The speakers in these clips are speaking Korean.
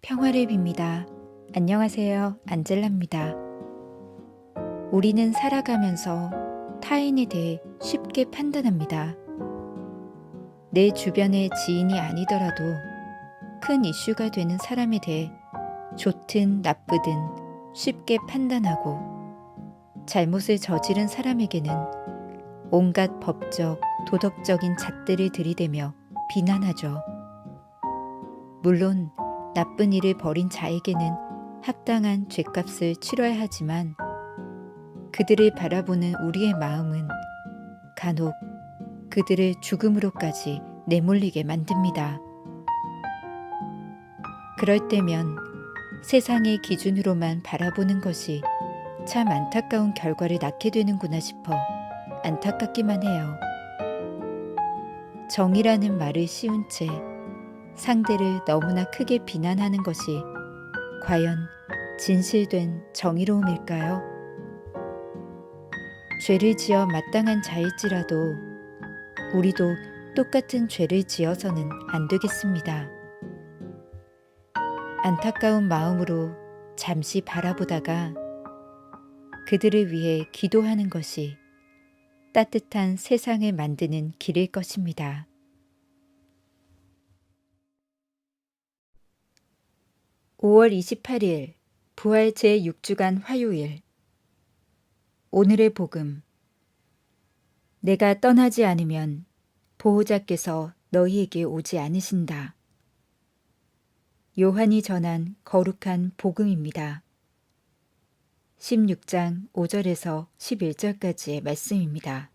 평화를 빕니다. 안녕하세요. 안젤라입니다. 우리는 살아가면서 타인에 대해 쉽게 판단합니다. 내 주변의 지인이 아니더라도 큰 이슈가 되는 사람에 대해 좋든 나쁘든 쉽게 판단하고, 잘못을 저지른 사람에게는 온갖 법적, 도덕적인 잣대를 들이대며 비난하죠. 물론 나쁜 일을 벌인 자에게는 합당한 죗값을 치러야 하지만, 그들을 바라보는 우리의 마음은 간혹 그들을 죽음으로까지 내몰리게 만듭니다. 그럴 때면 세상의 기준으로만 바라보는 것이 참 안타까운 결과를 낳게 되는구나 싶어 안타깝기만 해요. 정의라는 말을 씌운 채 상대를 너무나 크게 비난하는 것이 과연 진실된 정의로움일까요? 죄를 지어 마땅한 자일지라도 우리도 똑같은 죄를 지어서는 안 되겠습니다. 안타까운 마음으로 잠시 바라보다가 그들을 위해 기도하는 것이 따뜻한 세상을 만드는 길일 것입니다. 5월 28일 부활 제6주간 화요일. 오늘의 복음. 내가 떠나지 않으면 보호자께서 너희에게 오지 않으신다. 요한이 전한 거룩한 복음입니다. 16장 5절에서 11절까지의 말씀입니다.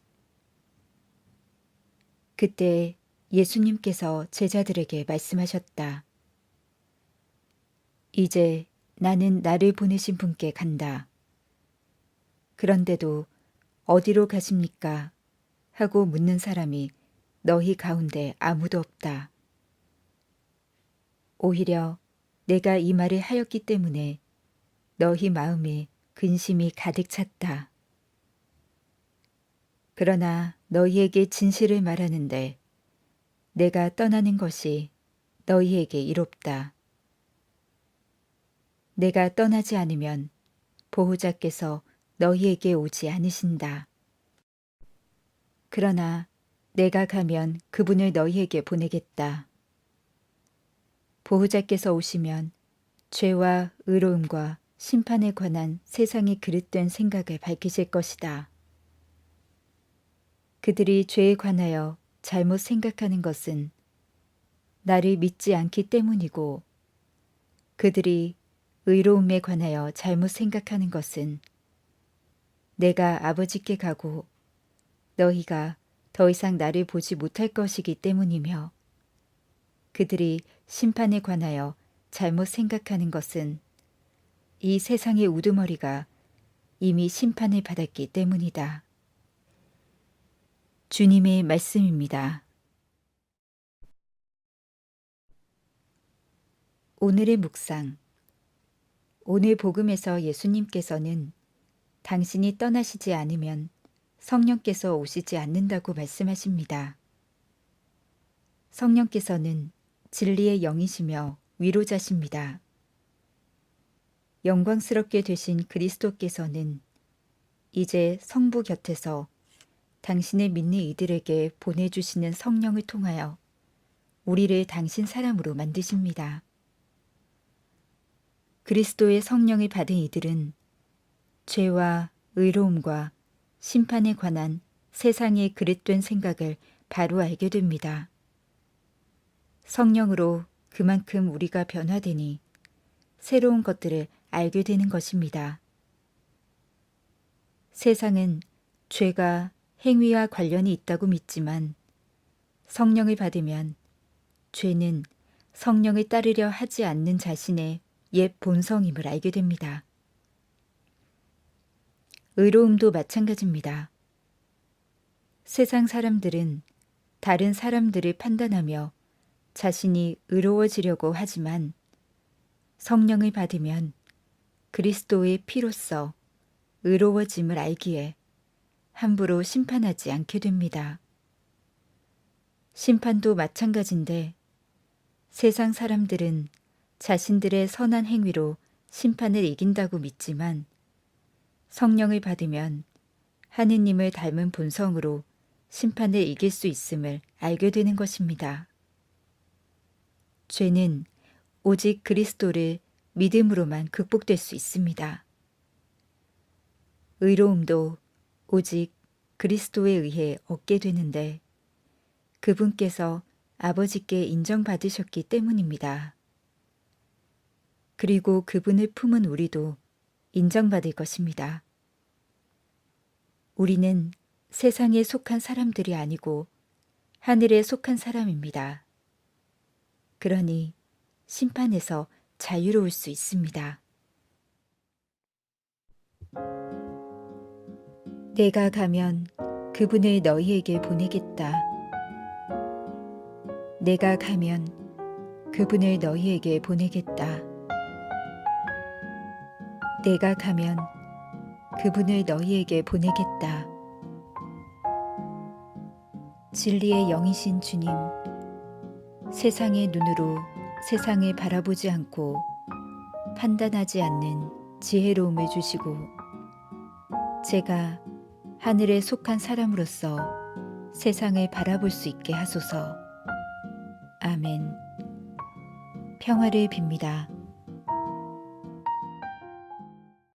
그때 예수님께서 제자들에게 말씀하셨다. 이제 나는 나를 보내신 분께 간다. 그런데도 어디로 가십니까? 하고 묻는 사람이 너희 가운데 아무도 없다. 오히려 내가 이 말을 하였기 때문에 너희 마음에 근심이 가득 찼다. 그러나 너희에게 진실을 말하는데 내가 떠나는 것이 너희에게 이롭다. 내가 떠나지 않으면 보호자께서 너희에게 오지 않으신다. 그러나 내가 가면 그분을 너희에게 보내겠다. 보호자께서 오시면 죄와 의로움과 심판에 관한 세상의 그릇된 생각을 밝히실 것이다. 그들이 죄에 관하여 잘못 생각하는 것은 나를 믿지 않기 때문이고, 그들이 의로움에 관하여 잘못 생각하는 것은 내가 아버지께 가고 너희가 더 이상 나를 보지 못할 것이기 때문이며, 그들이 심판에 관하여 잘못 생각하는 것은 이 세상의 우두머리가 이미 심판을 받았기 때문이다. 주님의 말씀입니다. 오늘의 묵상. 오늘 복음에서 예수님께서는 당신이 떠나시지 않으면 성령께서 오시지 않는다고 말씀하십니다. 성령께서는 진리의 영이시며 위로자십니다. 영광스럽게 되신 그리스도께서는 이제 성부 곁에서 당신의 믿는 이들에게 보내주시는 성령을 통하여 우리를 당신 사람으로 만드십니다. 그리스도의 성령을 받은 이들은 죄와 의로움과 심판에 관한 세상의 그릇된 생각을 바로 알게 됩니다. 성령으로 그만큼 우리가 변화되니 새로운 것들을 알게 되는 것입니다. 세상은 죄가 행위와 관련이 있다고 믿지만, 성령을 받으면 죄는 성령을 따르려 하지 않는 자신의 옛 본성임을 알게 됩니다. 의로움도 마찬가지입니다. 세상 사람들은 다른 사람들을 판단하며 자신이 의로워지려고 하지만, 성령을 받으면 그리스도의 피로써 의로워짐을 알기에 함부로 심판하지 않게 됩니다. 심판도 마찬가지인데, 세상 사람들은 자신들의 선한 행위로 심판을 이긴다고 믿지만 성령을 받으면 하느님을 닮은 본성으로 심판을 이길 수 있음을 알게 되는 것입니다. 죄는 오직 그리스도를 믿음으로만 극복될 수 있습니다. 의로움도 오직 그리스도에 의해 얻게 되는데 그분께서 아버지께 인정받으셨기 때문입니다. 그리고 그분을 품은 우리도 인정받을 것입니다. 우리는 세상에 속한 사람들이 아니고 하늘에 속한 사람입니다. 그러니 심판에서 자유로울 수 있습니다. 내가 가면 그분을 너희에게 보내겠다. 내가 가면 그분을 너희에게 보내겠다. 내가 가면 그분을 너희에게 보내겠다. 진리의 영이신 주님, 세상의 눈으로 세상을 바라보지 않고 판단하지 않는 지혜로움을 주시고 제가 하늘에 속한 사람으로서 세상을 바라볼 수 있게 하소서. 아멘. 평화를 빕니다.